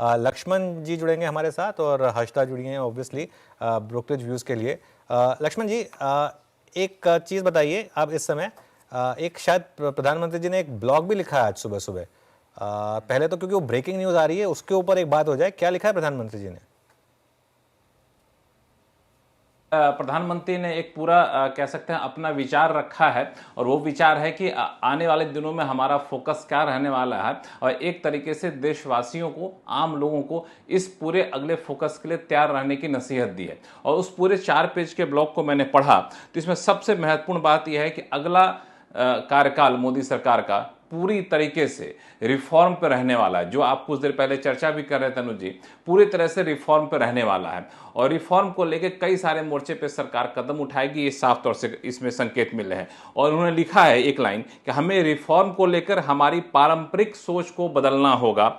लक्ष्मण जी जुड़ेंगे हमारे साथ और हर्षदा जुड़ी हैं ऑब्वियसली ब्रोकरेज व्यूज़ के लिए। लक्ष्मण जी, एक चीज़ बताइए, आप इस समय एक शायद प्रधानमंत्री जी ने एक ब्लॉग भी लिखा है आज सुबह सुबह। पहले तो क्योंकि वो ब्रेकिंग न्यूज़ आ रही है उसके ऊपर एक बात हो जाए, क्या लिखा है प्रधानमंत्री जी ने? प्रधानमंत्री ने एक पूरा कह सकते हैं अपना विचार रखा है, और वो विचार है कि आने वाले दिनों में हमारा फोकस क्या रहने वाला है, और एक तरीके से देशवासियों को, आम लोगों को इस पूरे अगले फोकस के लिए तैयार रहने की नसीहत दी है। और उस पूरे 4 पेज के ब्लॉग को मैंने पढ़ा, तो इसमें सबसे महत्वपूर्ण बात यह है कि अगला कार्यकाल मोदी सरकार का पूरी तरीके से रिफॉर्म पर रहने वाला है। जो आप कुछ देर पहले चर्चा भी कर रहे थे तनुज जी, पूरी तरह से रिफॉर्म पर रहने वाला है, और रिफॉर्म को लेकर कई सारे मोर्चे पे सरकार कदम उठाएगी, ये साफ तौर से इसमें संकेत मिल रहे हैं। और उन्होंने लिखा है एक लाइन कि हमें रिफॉर्म को लेकर हमारी पारंपरिक सोच को बदलना होगा।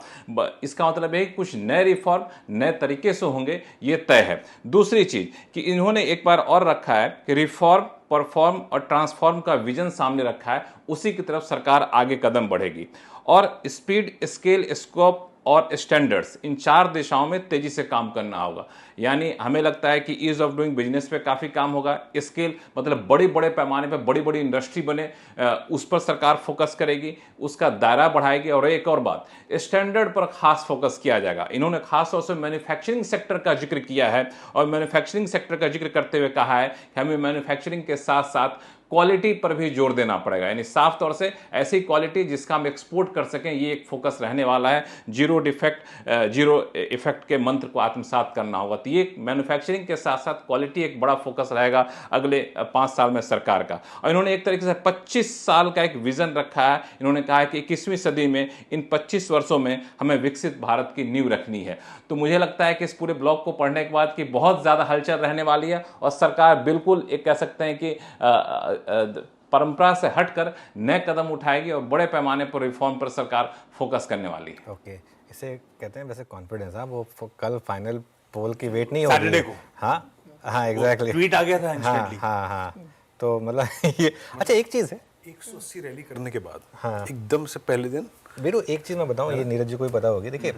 इसका मतलब है कि कुछ नए रिफॉर्म नए तरीके से होंगे, ये तय है। दूसरी चीज कि इन्होंने एक बार और रखा है कि रिफॉर्म, परफॉर्म और ट्रांसफॉर्म का विजन सामने रखा है, उसी की तरफ सरकार आगे कदम बढ़ेगी। और स्पीड, स्केल, स्कोप और स्टैंडर्ड्स, इन 4 दिशाओं में तेजी से काम करना होगा। यानी हमें लगता है कि ईज ऑफ डूइंग बिजनेस पे काफ़ी काम होगा। स्केल मतलब बड़े बड़े पैमाने पे बड़ी बड़ी इंडस्ट्री बने, उस पर सरकार फोकस करेगी, उसका दायरा बढ़ाएगी। और एक और बात, स्टैंडर्ड पर खास फोकस किया जाएगा। इन्होंने खास तौर से मैन्युफैक्चरिंग सेक्टर का जिक्र किया है, और मैन्युफैक्चरिंग सेक्टर का जिक्र करते हुए कहा है कि हमें मैन्युफैक्चरिंग के साथ साथ क्वालिटी पर भी जोर देना पड़ेगा। यानी साफ तौर से ऐसी क्वालिटी जिसका हम एक्सपोर्ट कर सकें, ये एक फोकस रहने वाला है। जीरो डिफेक्ट, जीरो इफेक्ट के मंत्र को आत्मसात करना होगा। तो ये मैन्युफैक्चरिंग के साथ साथ क्वालिटी एक बड़ा फोकस रहेगा अगले 5 साल में सरकार का। और इन्होंने एक तरीके से 25 साल का एक विजन रखा है। इन्होंने कहा है कि 21वीं सदी में इन 25 वर्षों में हमें विकसित भारत की नींव रखनी है। तो मुझे लगता है कि इस पूरे ब्लॉग को पढ़ने के बाद कि बहुत ज़्यादा हलचल रहने वाली है, और सरकार बिल्कुल एक कह सकते हैं कि परंपरा से हटकर नए कदम उठाएगी, और बड़े पैमाने पर रिफॉर्म पर सरकार फोकस करने वाली है। ओके, इसे कहते हैं वैसे कॉन्फिडेंस। हाँ, वो कल फाइनल पोल की वेट नहीं होगी सैटरडे को। हाँ हाँ, एग्जैक्टली ट्वीट आ गया था हाँ इंस्टेंटली। हाँ हाँ, तो मतलब ये अच्छा एक चीज़ है, 180 रैली करने के बाद हाँ, एकदम से पहले दिन वीरू एक चीज़ मैं बताऊँ, ये नीरज जी को भी पता होगी। देखिए,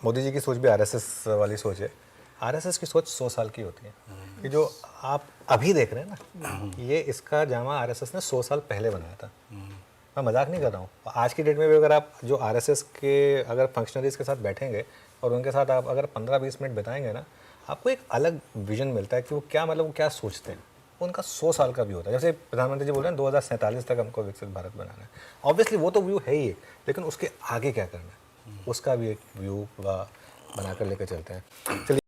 मोदी जी की सोच भी आरएसएस वाली सोच है। आरएसएस की सोच 100 साल की होती है। कि जो आप अभी देख रहे हैं ना, ये इसका जामा आरएसएस ने 100 साल पहले बनाया था। मैं मजाक नहीं कर रहा हूँ। आज की डेट में भी अगर आप जो आरएसएस के अगर फंक्शनरीज के साथ बैठेंगे और उनके साथ आप अगर 15-20 मिनट बिताएंगे ना, आपको एक अलग विजन मिलता है कि वो क्या, मतलब वो क्या सोचते हैं। उनका 100 साल का व्यू होता है। जैसे प्रधानमंत्री जी बोल रहे हैं 2047 तक हमको विकसित भारत बनाना है। ऑब्वियसली वो तो व्यू है ही, लेकिन उसके आगे क्या करना है उसका भी एक व्यू बनाकर लेकर चलते हैं। चलिए।